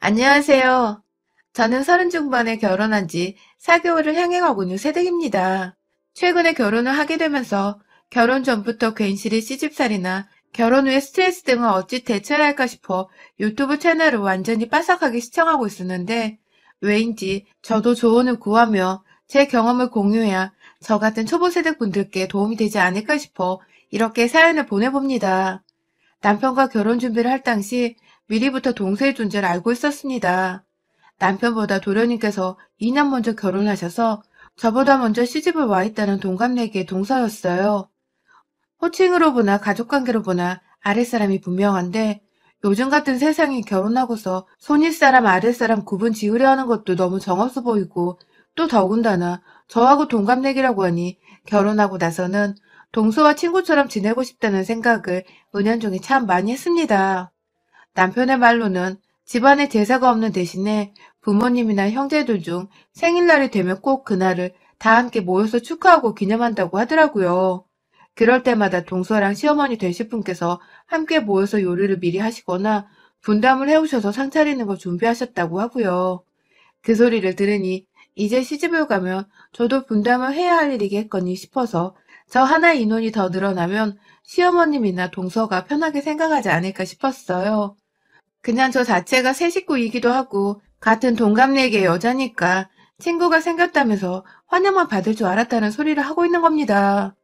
안녕하세요. 저는 서른 중반에 결혼한 지 4개월을 향해 가고 있는 새댁입니다. 최근에 결혼을 하게 되면서 결혼 전부터 괜시리 시집살이나 결혼 후의 스트레스 등을 어찌 대처해야 할까 싶어 유튜브 채널을 완전히 빠삭하게 시청하고 있었는데 왜인지 저도 조언을 구하며 제 경험을 공유해야 저 같은 초보 세대 분들께 도움이 되지 않을까 싶어 이렇게 사연을 보내봅니다. 남편과 결혼 준비를 할 당시 미리부터 동서의 존재를 알고 있었습니다. 남편보다 도련님께서 2년 먼저 결혼하셔서 저보다 먼저 시집을 와 있다는 동갑내기의 동서였어요. 호칭으로 보나 가족관계로 보나 아랫사람이 분명한데 요즘 같은 세상에 결혼하고서 손윗사람 아랫사람 구분 지으려 하는 것도 너무 정없어 보이고 또 더군다나 저하고 동갑내기라고 하니 결혼하고 나서는 동서와 친구처럼 지내고 싶다는 생각을 은연중에 참 많이 했습니다. 남편의 말로는 집안에 제사가 없는 대신에 부모님이나 형제들 중 생일날이 되면 꼭 그날을 다 함께 모여서 축하하고 기념한다고 하더라고요. 그럴 때마다 동서랑 시어머니 되실 분께서 함께 모여서 요리를 미리 하시거나 분담을 해오셔서 상 차리는 걸 준비하셨다고 하고요. 그 소리를 들으니 이제 시집을 가면 저도 분담을 해야 할 일이겠거니 싶어서 저 하나 인원이 더 늘어나면 시어머님이나 동서가 편하게 생각하지 않을까 싶었어요. 그냥 저 자체가 새 식구이기도 하고 같은 동갑내기의 여자니까 친구가 생겼다면서 환영만 받을 줄 알았다는 소리를 하고 있는 겁니다.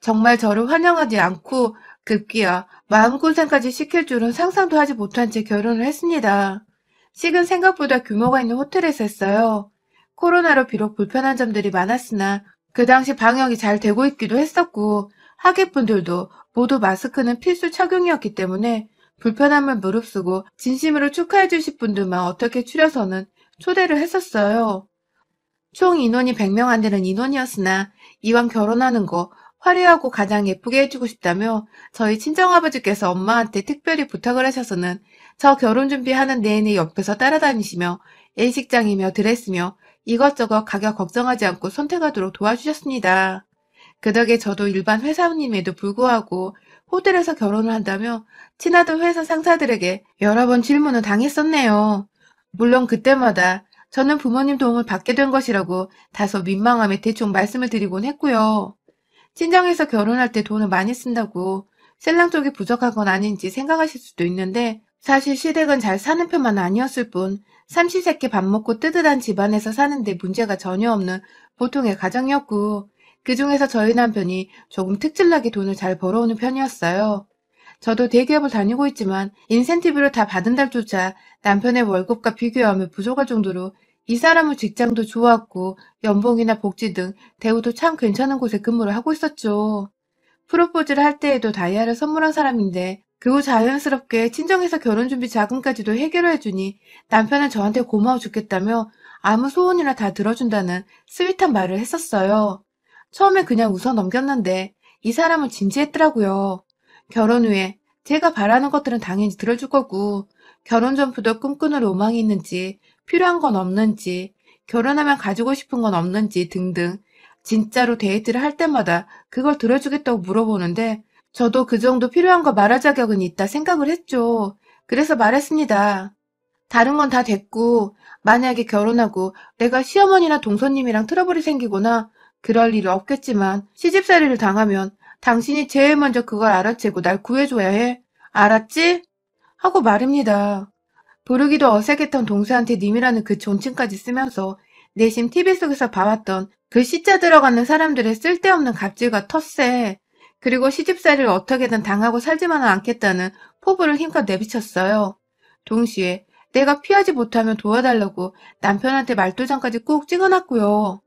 정말 저를 환영하지 않고 급기야 마음고생까지 시킬 줄은 상상도 하지 못한 채 결혼을 했습니다. 식은 생각보다 규모가 있는 호텔에서 했어요. 코로나로 비록 불편한 점들이 많았으나 그 당시 방역이 잘 되고 있기도 했었고 하객분들도 모두 마스크는 필수 착용이었기 때문에 불편함을 무릅쓰고 진심으로 축하해 주실 분들만 어떻게 추려서는 초대를 했었어요. 총 인원이 100명 안 되는 인원이었으나 이왕 결혼하는 거 화려하고 가장 예쁘게 해주고 싶다며 저희 친정아버지께서 엄마한테 특별히 부탁을 하셔서는 저 결혼 준비하는 내내 옆에서 따라다니시며 예식장이며 드레스며 이것저것 가격 걱정하지 않고 선택하도록 도와주셨습니다. 그 덕에 저도 일반 회사원임에도 불구하고 호텔에서 결혼을 한다며 친하던 회사 상사들에게 여러 번 질문을 당했었네요. 물론 그때마다 저는 부모님 도움을 받게 된 것이라고 다소 민망함에 대충 말씀을 드리곤 했고요. 친정에서 결혼할 때 돈을 많이 쓴다고 신랑 쪽이 부족한 건 아닌지 생각하실 수도 있는데 사실 시댁은 잘 사는 편만 아니었을 뿐 삼시세끼 밥 먹고 뜨뜻한 집안에서 사는데 문제가 전혀 없는 보통의 가정이었고 그중에서 저희 남편이 조금 특출나게 돈을 잘 벌어오는 편이었어요. 저도 대기업을 다니고 있지만 인센티브를 다 받은 달조차 남편의 월급과 비교하면 부족할 정도로 이 사람은 직장도 좋았고 연봉이나 복지 등 대우도 참 괜찮은 곳에 근무를 하고 있었죠. 프로포즈를 할 때에도 다이아를 선물한 사람인데 그 후 자연스럽게 친정에서 결혼준비 자금까지도 해결해주니 남편은 저한테 고마워 죽겠다며 아무 소원이나 다 들어준다는 스윗한 말을 했었어요. 처음에 그냥 웃어 넘겼는데 이 사람은 진지했더라고요. 결혼 후에 제가 바라는 것들은 당연히 들어줄 거고 결혼 전부터 꿈꾸는 로망이 있는지 필요한 건 없는지 결혼하면 가지고 싶은 건 없는지 등등 진짜로 데이트를 할 때마다 그걸 들어주겠다고 물어보는데 저도 그 정도 필요한 거 말할 자격은 있다 생각을 했죠. 그래서 말했습니다. 다른 건 다 됐고 만약에 결혼하고 내가 시어머니나 동서님이랑 트러블이 생기거나 그럴 일은 없겠지만 시집살이를 당하면 당신이 제일 먼저 그걸 알아채고 날 구해줘야 해. 알았지? 하고 말입니다. 부르기도 어색했던 동서한테 님이라는 그 존칭까지 쓰면서 내심 TV 속에서 봐왔던 그 시자 들어가는 사람들의 쓸데없는 갑질과 텃세 그리고 시집살이를 어떻게든 당하고 살지만은 않겠다는 포부를 힘껏 내비쳤어요. 동시에 내가 피하지 못하면 도와달라고 남편한테 말도장까지 꾹 찍어놨고요.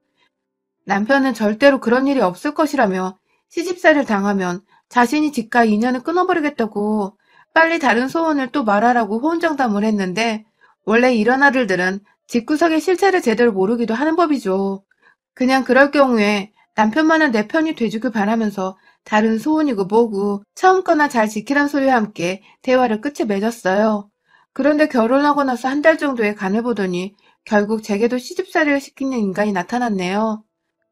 남편은 절대로 그런 일이 없을 것이라며 시집살이를 당하면 자신이 집과 인연을 끊어버리겠다고 빨리 다른 소원을 또 말하라고 호언장담을 했는데 원래 이런 아들들은 집구석의 실체를 제대로 모르기도 하는 법이죠. 그냥 그럴 경우에 남편만은 내 편이 돼주길 바라면서 다른 소원이고 뭐고 처음 거나 잘 지키란 소리와 함께 대화를 끝에 맺었어요. 그런데 결혼하고 나서 한 달 정도의 간을 보더니 결국 제게도 시집살이를 시키는 인간이 나타났네요.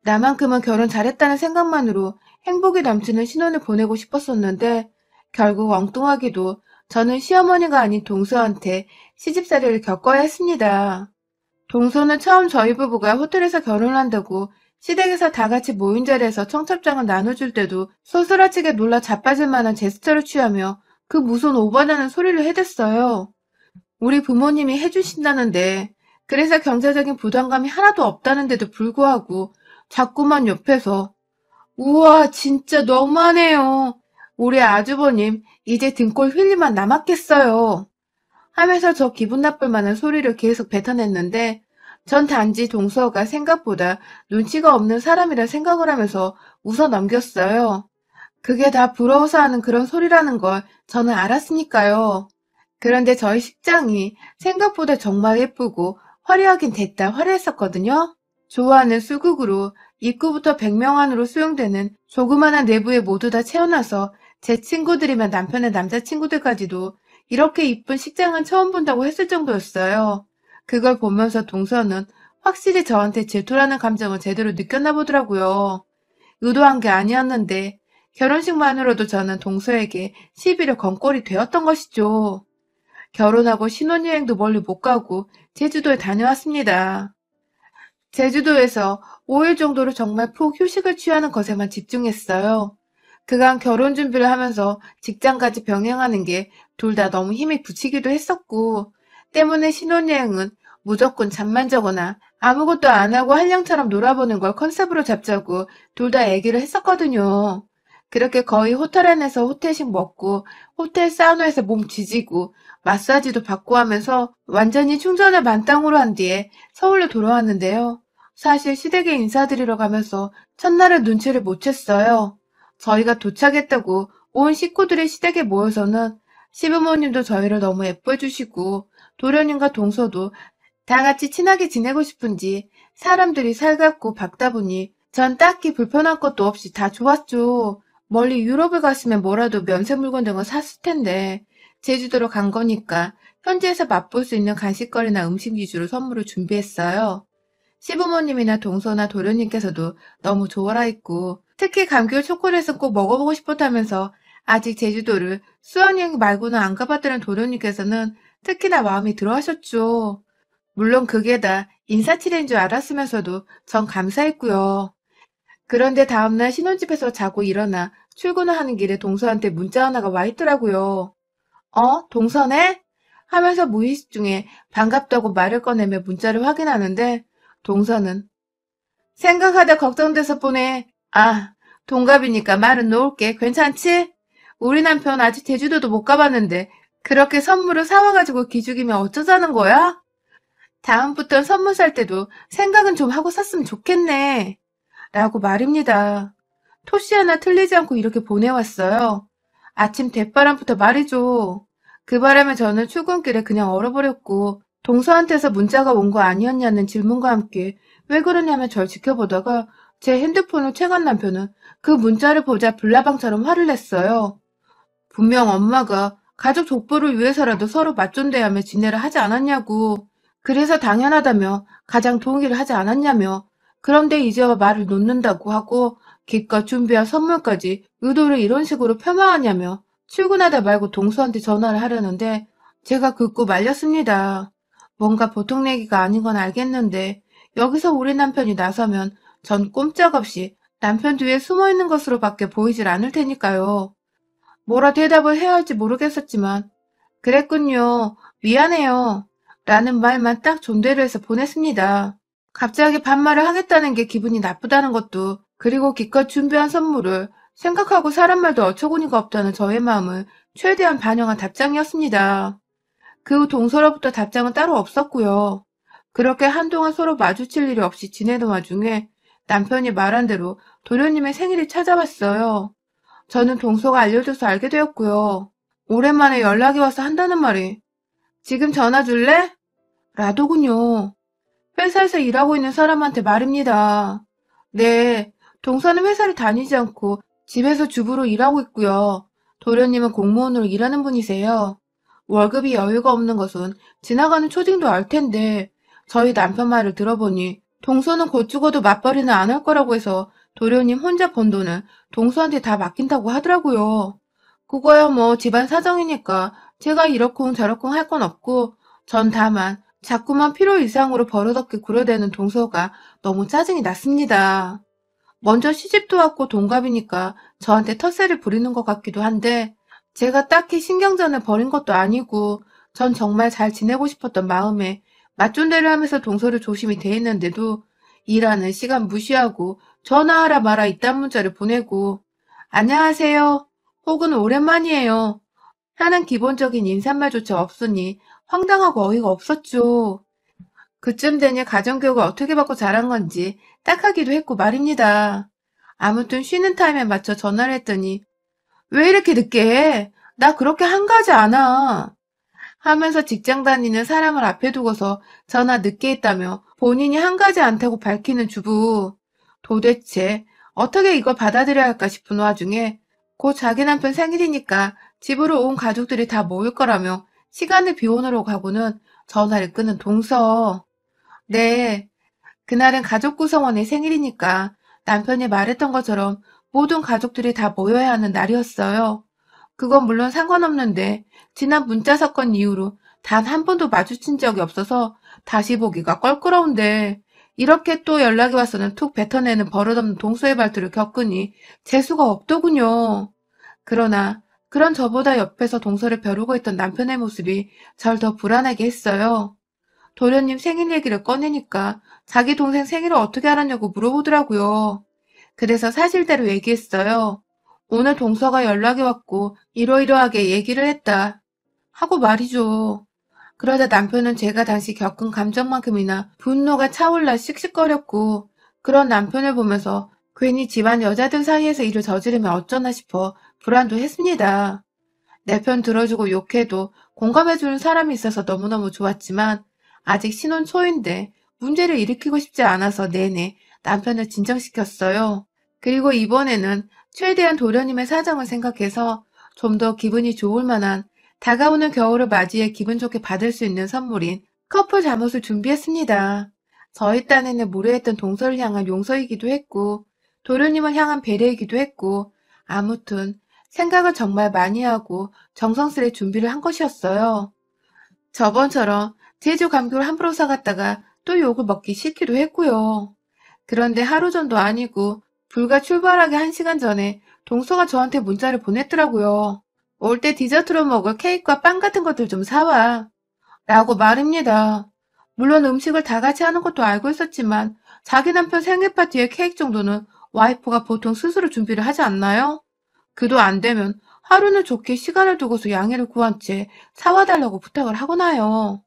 나만큼은 결혼 잘했다는 생각만으로 행복이 넘치는 신혼을 보내고 싶었었는데 결국 엉뚱하게도 저는 시어머니가 아닌 동서한테 시집살이를 겪어야 했습니다. 동서는 처음 저희 부부가 호텔에서 결혼한다고 시댁에서 다 같이 모인 자리에서 청첩장을 나눠줄 때도 소스라치게 놀라 자빠질 만한 제스처를 취하며 그 무슨 오바라는 소리를 해댔어요. 우리 부모님이 해주신다는데 그래서 경제적인 부담감이 하나도 없다는데도 불구하고 자꾸만 옆에서 우와 진짜 너무하네요. 우리 아주버님 이제 등골 휠리만 남았겠어요. 하면서 저 기분 나쁠 만한 소리를 계속 뱉어냈는데 전 단지 동서가 생각보다 눈치가 없는 사람이라 생각을 하면서 웃어 넘겼어요. 그게 다 부러워서 하는 그런 소리라는 걸 저는 알았으니까요. 그런데 저희 식장이 생각보다 정말 예쁘고 화려하긴 됐다 화려했었거든요. 좋아하는 수국으로 입구부터 100명 안으로 수용되는 조그만한 내부에 모두 다 채워놔서 제 친구들이면 남편의 남자친구들까지도 이렇게 이쁜 식장은 처음 본다고 했을 정도였어요. 그걸 보면서 동서는 확실히 저한테 질투라는 감정을 제대로 느꼈나 보더라고요. 의도한 게 아니었는데 결혼식만으로도 저는 동서에게 시비를 건 꼴이 되었던 것이죠. 결혼하고 신혼여행도 멀리 못 가고 제주도에 다녀왔습니다. 제주도에서 5일 정도로 정말 푹 휴식을 취하는 것에만 집중했어요. 그간 결혼 준비를 하면서 직장까지 병행하는 게 둘 다 너무 힘이 붙이기도 했었고, 때문에 신혼여행은 무조건 잠만 자거나 아무것도 안 하고 한량처럼 놀아보는 걸 컨셉으로 잡자고 둘 다 얘기를 했었거든요. 그렇게 거의 호텔 안에서 호텔식 먹고 호텔 사우나에서 몸 지지고 마사지도 받고 하면서 완전히 충전을 만땅으로 한 뒤에 서울로 돌아왔는데요. 사실 시댁에 인사드리러 가면서 첫날은 눈치를 못 챘어요. 저희가 도착했다고 온 식구들이 시댁에 모여서는 시부모님도 저희를 너무 예뻐해 주시고 도련님과 동서도 다 같이 친하게 지내고 싶은지 사람들이 살갑고 밝다 보니 전 딱히 불편한 것도 없이 다 좋았죠. 멀리 유럽을 갔으면 뭐라도 면세 물건 등을 샀을 텐데 제주도로 간 거니까 현지에서 맛볼 수 있는 간식거리나 음식 위주로 선물을 준비했어요. 시부모님이나 동서나 도련님께서도 너무 좋아라 했고 특히 감귤 초콜릿은 꼭 먹어보고 싶었다면서 아직 제주도를 수학여행 말고는 안 가봤다는 도련님께서는 특히나 마음이 들어하셨죠. 물론 그게 다 인사치레인 줄 알았으면서도 전 감사했고요. 그런데 다음날 신혼집에서 자고 일어나 출근을 하는 길에 동서한테 문자 하나가 와 있더라고요. 동서네? 하면서 무의식 중에 반갑다고 말을 꺼내며 문자를 확인하는데 동서는 생각하다 걱정돼서 보내. 아, 동갑이니까 말은 놓을게. 괜찮지? 우리 남편 아직 제주도도 못 가봤는데 그렇게 선물을 사와가지고 기죽이면 어쩌자는 거야? 다음부턴 선물 살 때도 생각은 좀 하고 샀으면 좋겠네. 라고 말입니다. 토시 하나 틀리지 않고 이렇게 보내왔어요. 아침 대바람부터 말이죠. 그 바람에 저는 출근길에 그냥 얼어버렸고 동서한테서 문자가 온 거 아니었냐는 질문과 함께 왜 그러냐며 절 지켜보다가 제 핸드폰을 채간 남편은 그 문자를 보자 불나방처럼 화를 냈어요. 분명 엄마가 가족 족보를 위해서라도 서로 맞존대하며 지내라 하지 않았냐고. 그래서 당연하다며 가장 동의를 하지 않았냐며. 그런데 이제 와 말을 놓는다고 하고 기껏 준비한 선물까지 의도를 이런 식으로 폄하하냐며 출근하다 말고 동서한테 전화를 하려는데 제가 긋고 말렸습니다. 뭔가 보통 얘기가 아닌 건 알겠는데 여기서 우리 남편이 나서면 전 꼼짝없이 남편 뒤에 숨어있는 것으로밖에 보이질 않을 테니까요. 뭐라 대답을 해야 할지 모르겠었지만 그랬군요. 미안해요. 라는 말만 딱 존대를 해서 보냈습니다. 갑자기 반말을 하겠다는 게 기분이 나쁘다는 것도 그리고 기껏 준비한 선물을 생각하고 사람 말도 어처구니가 없다는 저의 마음을 최대한 반영한 답장이었습니다. 그 후 동서로부터 답장은 따로 없었고요. 그렇게 한동안 서로 마주칠 일이 없이 지내던 와중에 남편이 말한 대로 도련님의 생일이 찾아왔어요. 저는 동서가 알려줘서 알게 되었고요. 오랜만에 연락이 와서 한다는 말이 지금 전화 줄래? 라더군요. 회사에서 일하고 있는 사람한테 말입니다. 네, 동서는 회사를 다니지 않고 집에서 주부로 일하고 있고요. 도련님은 공무원으로 일하는 분이세요. 월급이 여유가 없는 것은 지나가는 초딩도 알 텐데 저희 남편 말을 들어보니 동서는 곧 죽어도 맞벌이는 안 할 거라고 해서 도련님 혼자 번 돈을 동서한테 다 맡긴다고 하더라고요. 그거야 뭐 집안 사정이니까 제가 이러쿵 저러쿵 할 건 없고 전 다만 자꾸만 필요 이상으로 버릇없게 구려대는 동서가 너무 짜증이 났습니다. 먼저 시집도 왔고 동갑이니까 저한테 텃세를 부리는 것 같기도 한데 제가 딱히 신경전을 벌인 것도 아니고 전 정말 잘 지내고 싶었던 마음에 맞존대를 하면서 동서를 조심히 대했는데도 일하는 시간 무시하고 전화하라 마라 이딴 문자를 보내고 안녕하세요 혹은 오랜만이에요 하는 기본적인 인사말조차 없으니 황당하고 어이가 없었죠. 그쯤 되니 가정교육을 어떻게 받고 자란 건지 딱하기도 했고 말입니다. 아무튼 쉬는 타임에 맞춰 전화를 했더니 왜 이렇게 늦게 해? 나 그렇게 한가하지 않아. 하면서 직장 다니는 사람을 앞에 두고서 전화 늦게 했다며 본인이 한가하지 않다고 밝히는 주부. 도대체 어떻게 이걸 받아들여야 할까 싶은 와중에 곧 자기 남편 생일이니까 집으로 온 가족들이 다 모일 거라며 시간을 비워놓으러 가고는 전화를 끄는 동서. 네, 그날은 가족 구성원의 생일이니까 남편이 말했던 것처럼 모든 가족들이 다 모여야 하는 날이었어요. 그건 물론 상관없는데 지난 문자 사건 이후로 단 한 번도 마주친 적이 없어서 다시 보기가 껄끄러운데 이렇게 또 연락이 와서는 툭 뱉어내는 버릇없는 동서의 발투를 겪으니 재수가 없더군요. 그러나 그런 저보다 옆에서 동서를 벼르고 있던 남편의 모습이 절 더 불안하게 했어요. 도련님 생일 얘기를 꺼내니까 자기 동생 생일을 어떻게 알았냐고 물어보더라고요. 그래서 사실대로 얘기했어요. 오늘 동서가 연락이 왔고 이러이러하게 얘기를 했다. 하고 말이죠. 그러자 남편은 제가 당시 겪은 감정만큼이나 분노가 차올라 씩씩거렸고 그런 남편을 보면서 괜히 집안 여자들 사이에서 일을 저지르면 어쩌나 싶어 불안도 했습니다. 내 편 들어주고 욕해도 공감해주는 사람이 있어서 너무너무 좋았지만 아직 신혼 초인데 문제를 일으키고 싶지 않아서 내내 남편을 진정시켰어요. 그리고 이번에는 최대한 도련님의 사정을 생각해서 좀 더 기분이 좋을 만한 다가오는 겨울을 맞이해 기분 좋게 받을 수 있는 선물인 커플 잠옷을 준비했습니다. 저희 딴에는 무례했던 동서를 향한 용서이기도 했고 도련님을 향한 배려이기도 했고 아무튼 생각을 정말 많이 하고 정성스레 준비를 한 것이었어요. 저번처럼 제주 감귤 함부로 사갔다가 또 욕을 먹기 싫기도 했고요. 그런데 하루 전도 아니고 불과 출발하기 1시간 전에 동서가 저한테 문자를 보냈더라고요. 올 때 디저트로 먹을 케이크와 빵 같은 것들 좀 사와. 라고 말입니다. 물론 음식을 다 같이 하는 것도 알고 있었지만 자기 남편 생일 파티의 케이크 정도는 와이프가 보통 스스로 준비를 하지 않나요? 그도 안 되면 하루는 좋게 시간을 두고서 양해를 구한 채 사와달라고 부탁을 하거나요.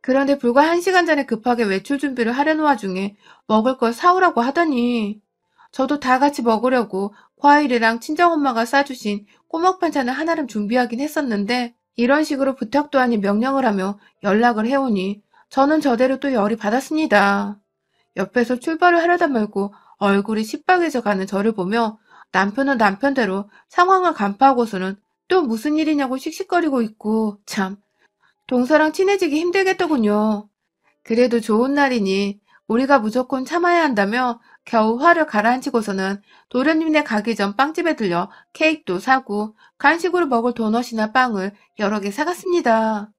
그런데 불과 1시간 전에 급하게 외출 준비를 하려는 와중에 먹을 걸 사오라고 하더니 저도 다 같이 먹으려고 과일이랑 친정엄마가 싸주신 꼬막 반찬을 하나름 준비하긴 했었는데 이런 식으로 부탁도 아닌 명령을 하며 연락을 해오니 저는 저대로 또 열이 받았습니다. 옆에서 출발을 하려다 말고 얼굴이 시뻘개져 가는 저를 보며 남편은 남편대로 상황을 간파하고서는 또 무슨 일이냐고 씩씩거리고 있고 참 동서랑 친해지기 힘들겠더군요. 그래도 좋은 날이니 우리가 무조건 참아야 한다며 겨우 화를 가라앉히고서는 도련님네 가기 전 빵집에 들려 케이크도 사고 간식으로 먹을 도넛이나 빵을 여러 개 사갔습니다.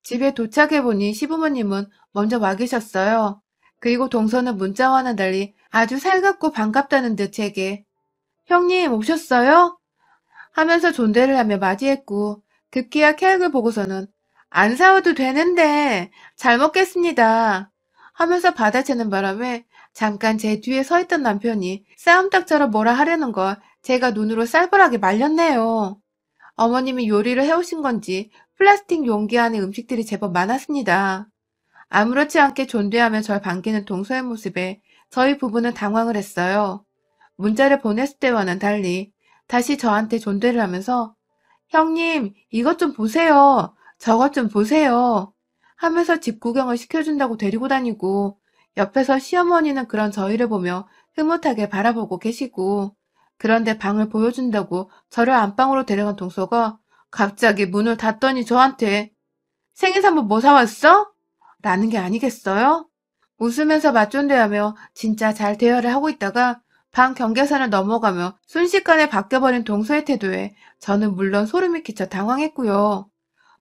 집에 도착해보니 시부모님은 먼저 와 계셨어요. 그리고 동서는 문자와는 달리 아주 살갑고 반갑다는 듯 제게 형님 오셨어요? 하면서 존대를 하며 맞이했고 급기야 케이크를 보고서는 안 사와도 되는데 잘 먹겠습니다. 하면서 받아채는 바람에 잠깐 제 뒤에 서 있던 남편이 싸움닭처럼 뭐라 하려는 걸 제가 눈으로 쌀벌하게 말렸네요. 어머님이 요리를 해오신 건지 플라스틱 용기 안에 음식들이 제법 많았습니다. 아무렇지 않게 존대하며 절 반기는 동서의 모습에 저희 부부는 당황을 했어요. 문자를 보냈을 때와는 달리 다시 저한테 존대를 하면서 형님 이것 좀 보세요. 저것 좀 보세요. 하면서 집 구경을 시켜준다고 데리고 다니고 옆에서 시어머니는 그런 저희를 보며 흐뭇하게 바라보고 계시고 그런데 방을 보여준다고 저를 안방으로 데려간 동서가 갑자기 문을 닫더니 저한테 생일 선물 뭐 사왔어? 라는 게 아니겠어요? 웃으면서 맞존대하며 진짜 잘 대화를 하고 있다가 방 경계선을 넘어가며 순식간에 바뀌어버린 동서의 태도에 저는 물론 소름이 끼쳐 당황했고요.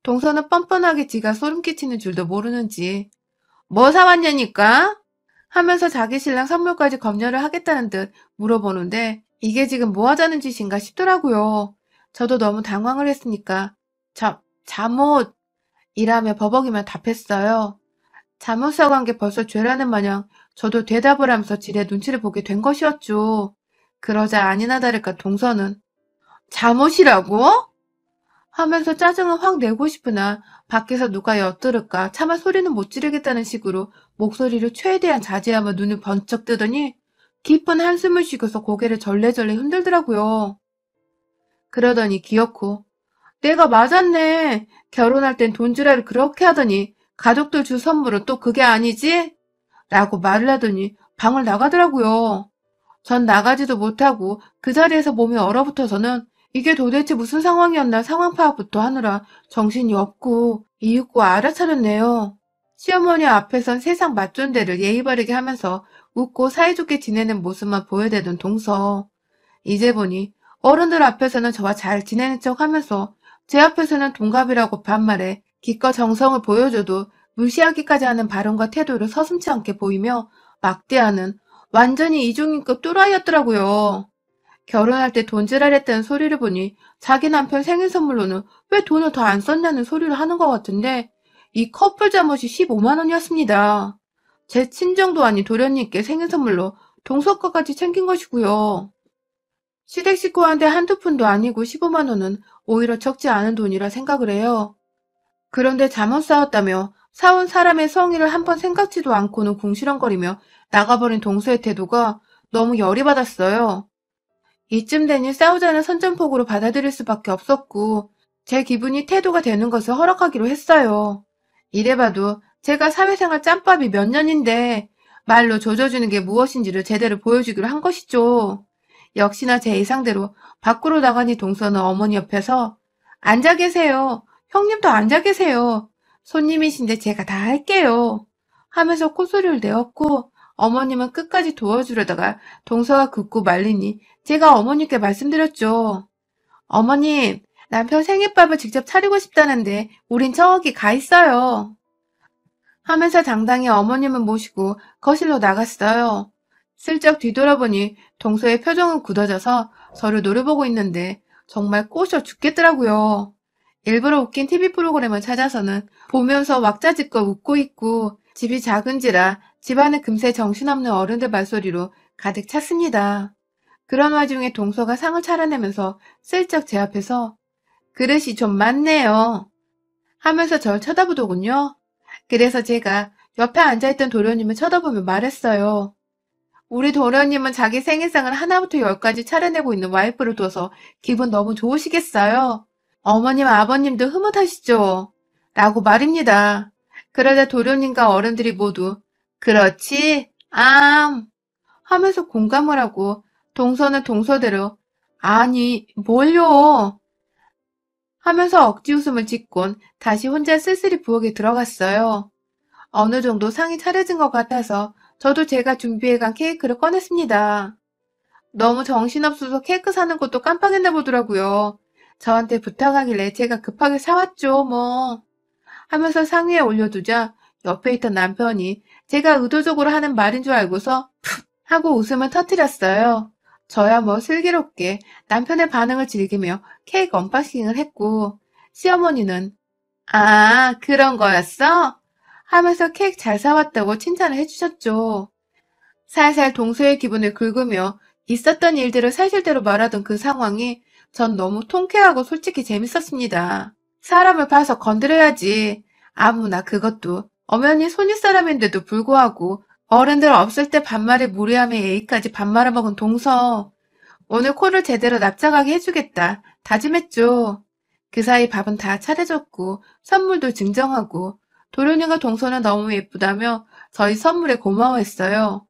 동서는 뻔뻔하게 지가 소름 끼치는 줄도 모르는지 뭐 사왔냐니까? 하면서 자기 신랑 선물까지 검열을 하겠다는 듯 물어보는데 이게 지금 뭐 하자는 짓인가 싶더라고요. 저도 너무 당황을 했으니까 잠옷! 이라며 버벅이며 답했어요. 잠못 사간 게 벌써 죄라는 마냥 저도 대답을 하면서 지레 눈치를 보게 된 것이었죠. 그러자 아니나 다를까 동서는 잠옷이라고? 하면서 짜증을 확 내고 싶으나 밖에서 누가 엿들을까 차마 소리는 못 지르겠다는 식으로 목소리를 최대한 자제하며 눈을 번쩍 뜨더니 깊은 한숨을 쉬고서 고개를 절레절레 흔들더라고요. 그러더니 기어코 내가 맞았네. 결혼할 땐 돈주라를 그렇게 하더니 가족들 줄 선물은 또 그게 아니지? 라고 말을 하더니 방을 나가더라고요. 전 나가지도 못하고 그 자리에서 몸이 얼어붙어서는 이게 도대체 무슨 상황이었나 상황 파악부터 하느라 정신이 없고 이윽고 알아차렸네요. 시어머니 앞에선 세상 맞존대를 예의 바르게 하면서 웃고 사이좋게 지내는 모습만 보여대던 동서. 이제 보니 어른들 앞에서는 저와 잘 지내는 척 하면서 제 앞에서는 동갑이라고 반말해 기껏 정성을 보여줘도 무시하기까지 하는 발언과 태도를 서슴지 않게 보이며 막대하는 완전히 이중인급 또라이였더라고요. 결혼할 때 돈질하랬다는 소리를 보니 자기 남편 생일 선물로는 왜 돈을 더 안 썼냐는 소리를 하는 것 같은데 이 커플 잠옷이 15만 원이었습니다. 제 친정도 아닌 도련님께 생일 선물로 동서과까지 챙긴 것이고요. 시댁 식구한테 한두 푼도 아니고 15만 원은 오히려 적지 않은 돈이라 생각을 해요. 그런데 잠옷 사왔다며 사온 사람의 성의를 한번 생각지도 않고는 궁시렁거리며 나가버린 동서의 태도가 너무 열이 받았어요. 이쯤 되니 싸우자는 선전포고로 받아들일 수밖에 없었고 제 기분이 태도가 되는 것을 허락하기로 했어요. 이래봐도 제가 사회생활 짬밥이 몇 년인데 말로 조져주는 게 무엇인지를 제대로 보여주기로 한 것이죠. 역시나 제 예상대로 밖으로 나가니 동서는 어머니 옆에서 앉아 계세요. 형님도 앉아 계세요. 손님이신데 제가 다 할게요. 하면서 콧소리를 내었고 어머님은 끝까지 도와주려다가 동서가 굳고 말리니 제가 어머님께 말씀드렸죠. 어머님, 남편 생일밥을 직접 차리고 싶다는데 우린 저기 가 있어요. 하면서 당당히 어머님을 모시고 거실로 나갔어요. 슬쩍 뒤돌아보니 동서의 표정은 굳어져서 저를 노려보고 있는데 정말 꼬셔 죽겠더라고요. 일부러 웃긴 TV 프로그램을 찾아서는 보면서 왁자지껄 웃고 있고 집이 작은지라 집안은 금세 정신없는 어른들 말소리로 가득 찼습니다. 그런 와중에 동서가 상을 차려내면서 슬쩍 제 앞에서 그릇이 좀 많네요 하면서 절 쳐다보더군요. 그래서 제가 옆에 앉아있던 도련님을 쳐다보며 말했어요. 우리 도련님은 자기 생일상을 하나부터 열까지 차려내고 있는 와이프를 둬서 기분 너무 좋으시겠어요. 어머님, 아버님도 흐뭇하시죠? 라고 말입니다. 그러자 도련님과 어른들이 모두 그렇지, 하면서 공감을 하고 동서는 동서대로 아니, 뭘요? 하면서 억지 웃음을 짓곤 다시 혼자 쓸쓸히 부엌에 들어갔어요. 어느 정도 상이 차려진 것 같아서 저도 제가 준비해간 케이크를 꺼냈습니다. 너무 정신없어서 케이크 사는 것도 깜빡했나 보더라고요. 저한테 부탁하길래 제가 급하게 사왔죠, 뭐. 하면서 상위에 올려두자 옆에 있던 남편이 제가 의도적으로 하는 말인 줄 알고서 푹 하고 웃음을 터뜨렸어요. 저야 뭐 슬기롭게 남편의 반응을 즐기며 케이크 언박싱을 했고 시어머니는 아, 그런 거였어? 하면서 케이크 잘 사왔다고 칭찬을 해주셨죠. 살살 동서의 기분을 긁으며 있었던 일들을 사실대로 말하던 그 상황이 전 너무 통쾌하고 솔직히 재밌었습니다. 사람을 봐서 건드려야지. 아무나 그것도 엄연히 손윗사람인데도 불구하고 어른들 없을 때 반말에 무례함에 예의까지 반말을 먹은 동서. 오늘 코를 제대로 납작하게 해주겠다 다짐했죠. 그 사이 밥은 다 차려졌고 선물도 증정하고 도련이가 동서는 너무 예쁘다며 저희 선물에 고마워했어요.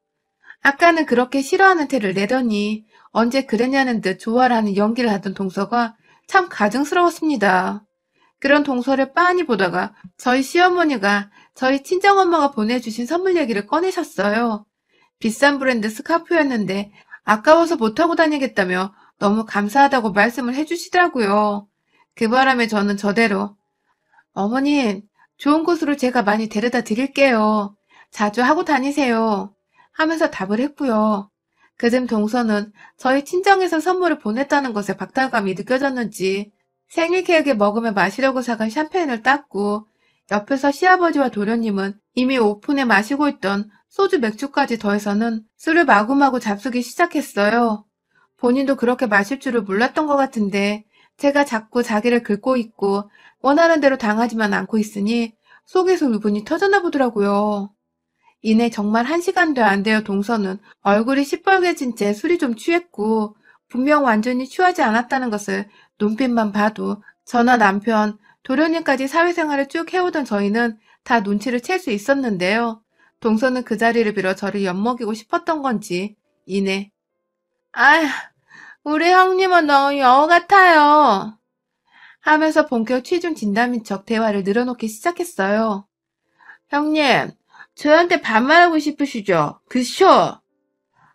아까는 그렇게 싫어하는 태를 내더니 언제 그랬냐는 듯 좋아라는 연기를 하던 동서가 참 가증스러웠습니다. 그런 동서를 빤히 보다가 저희 시어머니가 저희 친정엄마가 보내주신 선물 얘기를 꺼내셨어요. 비싼 브랜드 스카프였는데 아까워서 못하고 다니겠다며 너무 감사하다고 말씀을 해주시더라고요. 그 바람에 저는 저대로 어머님, 좋은 곳으로 제가 많이 데려다 드릴게요. 자주 하고 다니세요. 하면서 답을 했고요. 그즘 동서는 저희 친정에서 선물을 보냈다는 것에 박탈감이 느껴졌는지 생일 케이크에 먹으며 마시려고 사간 샴페인을 땄고 옆에서 시아버지와 도련님은 이미 오픈에 마시고 있던 소주 맥주까지 더해서는 술을 마구마구 잡수기 시작했어요. 본인도 그렇게 마실 줄을 몰랐던 것 같은데 제가 자꾸 자기를 긁고 있고 원하는 대로 당하지만 않고 있으니 속에서 울분이 터졌나 보더라고요. 이내 정말 1시간도 안 되어 동서는 얼굴이 시뻘개진 채 술이 좀 취했고 분명 완전히 취하지 않았다는 것을 눈빛만 봐도 저나 남편, 도련님까지 사회생활을 쭉 해오던 저희는 다 눈치를 챌 수 있었는데요. 동서는 그 자리를 빌어 저를 엿먹이고 싶었던 건지 이내 아휴, 우리 형님은 너무 여우 같아요. 하면서 본격 취중 진담인 척 대화를 늘어놓기 시작했어요. 형님, 저한테 반말하고 싶으시죠? 그쇼?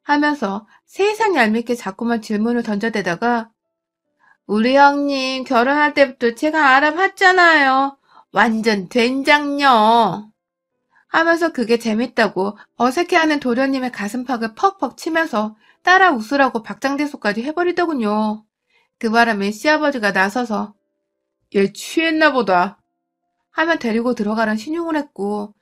하면서 세상 얄밉게 자꾸만 질문을 던져대다가 우리 형님 결혼할 때부터 제가 알아봤잖아요. 완전 된장녀. 하면서 그게 재밌다고 어색해하는 도련님의 가슴팍을 퍽퍽 치면서 따라 웃으라고 박장대소까지 해버리더군요. 그 바람에 시아버지가 나서서 얘 취했나 보다 하며 데리고 들어가란 신용을 했고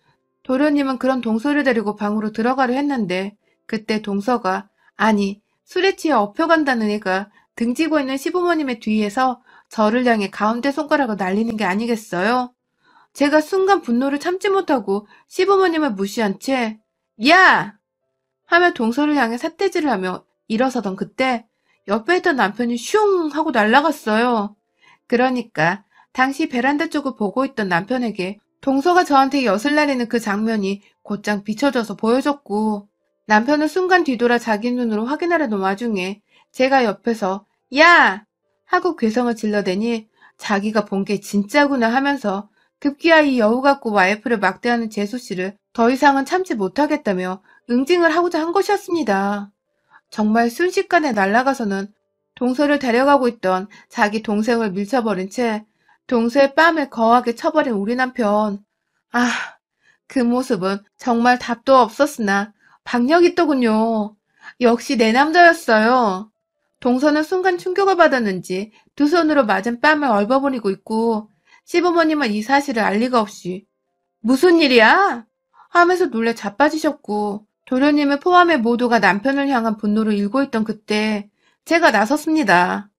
도련님은 그런 동서를 데리고 방으로 들어가려 했는데 그때 동서가 아니 술에 취해 엎혀간다는 애가 등지고 있는 시부모님의 뒤에서 저를 향해 가운데 손가락을 날리는 게 아니겠어요? 제가 순간 분노를 참지 못하고 시부모님을 무시한 채 야! 하며 동서를 향해 삿대질을 하며 일어서던 그때 옆에 있던 남편이 슝 하고 날아갔어요. 그러니까 당시 베란다 쪽을 보고 있던 남편에게 동서가 저한테 엿을 내리는 그 장면이 곧장 비춰져서 보여졌고 남편은 순간 뒤돌아 자기 눈으로 확인하려던 와중에 제가 옆에서 야! 하고 괴성을 질러대니 자기가 본 게 진짜구나 하면서 급기야 이 여우 같고 와이프를 막대하는 재수씨를 더 이상은 참지 못하겠다며 응징을 하고자 한 것이었습니다. 정말 순식간에 날아가서는 동서를 데려가고 있던 자기 동생을 밀쳐버린 채 동서의 뺨을 거하게 쳐버린 우리 남편. 아, 그 모습은 정말 답도 없었으나 박력이 있더군요. 역시 내 남자였어요. 동서는 순간 충격을 받았는지 두 손으로 맞은 뺨을 얼버무리고 있고 시부모님은 이 사실을 알 리가 없이 무슨 일이야? 하면서 놀래 자빠지셨고 도련님을 포함해 모두가 남편을 향한 분노를 일고 있던 그때 제가 나섰습니다.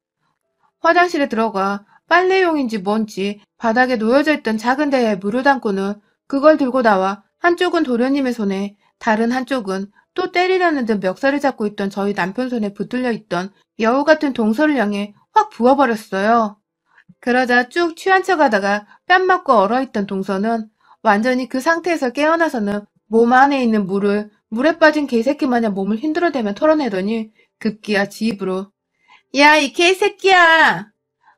화장실에 들어가 빨래용인지 뭔지 바닥에 놓여져 있던 작은 대야에 물을 담고는 그걸 들고 나와 한쪽은 도련님의 손에 다른 한쪽은 또 때리려는 듯 멱살을 잡고 있던 저희 남편 손에 붙들려 있던 여우 같은 동서를 향해 확 부어버렸어요. 그러자 쭉 취한 척 하다가 뺨 맞고 얼어있던 동서는 완전히 그 상태에서 깨어나서는 몸 안에 있는 물을 물에 빠진 개새끼 마냥 몸을 힘들어대며 털어내더니 급기야 지 입으로 야, 이 개새끼야!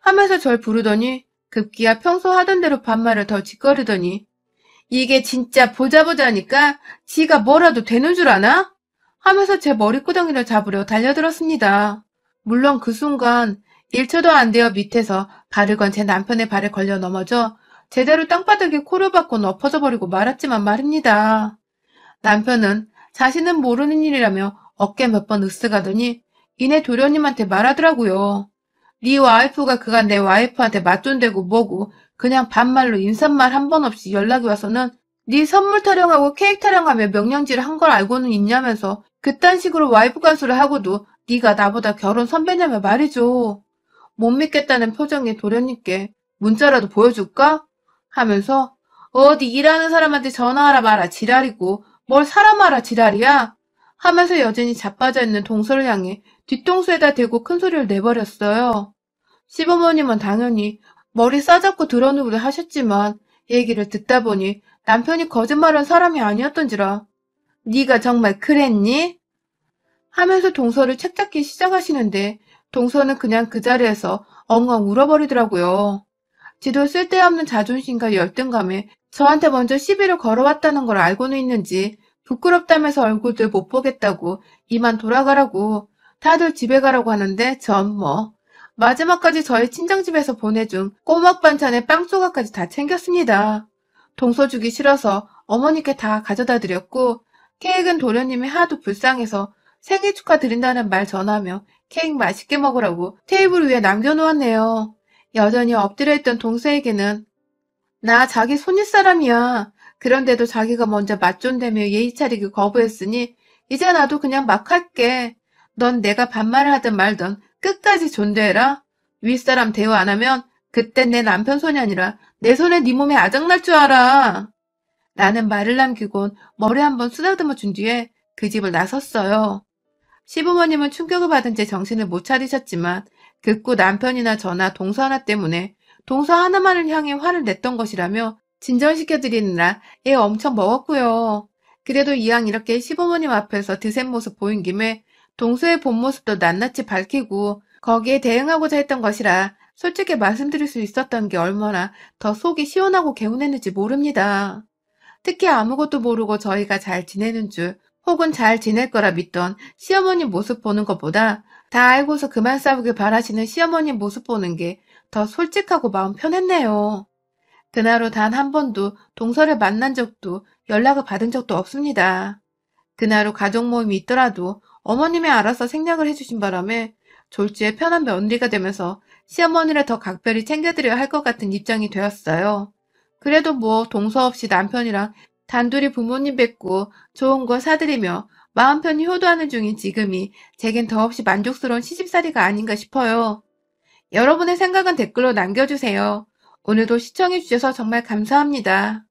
하면서 절 부르더니 급기야 평소 하던 대로 반말을 더 짓거리더니 이게 진짜 보자보자니까 지가 뭐라도 되는 줄 아나? 하면서 제 머리끄덩이를 잡으려 달려들었습니다. 물론 그 순간 1초도 안 되어 밑에서 발을 건 제 남편의 발에 걸려 넘어져 제대로 땅바닥에 코를 박고 엎어져 버리고 말았지만 말입니다. 남편은 자신은 모르는 일이라며 어깨 몇 번 으쓱하더니 이내 도련님한테 말하더라고요. 네 와이프가 그간 내 와이프한테 맞돈대고 뭐고 그냥 반말로 인사말 한 번 없이 연락이 와서는 네 선물 타령하고 케이크 타령하며 명령질을 한 걸 알고는 있냐면서 그딴 식으로 와이프 간수를 하고도 네가 나보다 결혼 선배냐며 말이죠. 못 믿겠다는 표정의 도련님께 문자라도 보여줄까? 하면서 어디 일하는 사람한테 전화하라 마라 지랄이고 뭘 사람하라 지랄이야? 하면서 여전히 자빠져 있는 동서를 향해 뒤통수에다 대고 큰 소리를 내버렸어요. 시부모님은 당연히 머리 싸잡고 드러누를 하셨지만 얘기를 듣다 보니 남편이 거짓말한 사람이 아니었던지라 네가 정말 그랬니? 하면서 동서를 책잡기 시작하시는데 동서는 그냥 그 자리에서 엉엉 울어버리더라고요. 지도 쓸데없는 자존심과 열등감에 저한테 먼저 시비를 걸어왔다는 걸 알고는 있는지 부끄럽다면서 얼굴들 못 보겠다고 이만 돌아가라고 다들 집에 가라고 하는데 전 뭐 마지막까지 저희 친정집에서 보내준 꼬막 반찬에 빵 조각까지 다 챙겼습니다. 동서 주기 싫어서 어머니께 다 가져다 드렸고, 케이크는 도련님이 하도 불쌍해서 생일 축하드린다는 말 전하며 케이크 맛있게 먹으라고 테이블 위에 남겨놓았네요. 여전히 엎드려 있던 동서에게는 나 자기 손윗 사람이야. 그런데도 자기가 먼저 맞존대며 예의 차리기 거부했으니 이제 나도 그냥 막 할게. 넌 내가 반말을 하든 말든 끝까지 존대해라. 윗사람 대우 안 하면 그땐 내 남편 손이 아니라 내 손에 네 몸에 아작날 줄 알아. 라는 말을 남기곤 머리 한번 쓰다듬어 준 뒤에 그 집을 나섰어요. 시부모님은 충격을 받은 채 정신을 못 차리셨지만 극구 남편이나 저나 동서 하나 때문에 동서 하나만을 향해 화를 냈던 것이라며 진전시켜드리느라 애 엄청 먹었고요. 그래도 이왕 이렇게 시부모님 앞에서 드센 모습 보인 김에 동서의 본 모습도 낱낱이 밝히고 거기에 대응하고자 했던 것이라 솔직히 말씀드릴 수 있었던 게 얼마나 더 속이 시원하고 개운했는지 모릅니다. 특히 아무것도 모르고 저희가 잘 지내는 줄 혹은 잘 지낼 거라 믿던 시어머님 모습 보는 것보다 다 알고서 그만 싸우길 바라시는 시어머님 모습 보는 게 더 솔직하고 마음 편했네요. 그날 후 단 한 번도 동서를 만난 적도 연락을 받은 적도 없습니다. 그날 후 가족 모임이 있더라도 어머님이 알아서 생략을 해주신 바람에 졸지에 편한 며느리가 되면서 시어머니를 더 각별히 챙겨드려야 할 것 같은 입장이 되었어요. 그래도 뭐 동서 없이 남편이랑 단둘이 부모님 뵙고 좋은 거 사드리며 마음 편히 효도하는 중인 지금이 제겐 더없이 만족스러운 시집살이가 아닌가 싶어요. 여러분의 생각은 댓글로 남겨주세요. 오늘도 시청해주셔서 정말 감사합니다.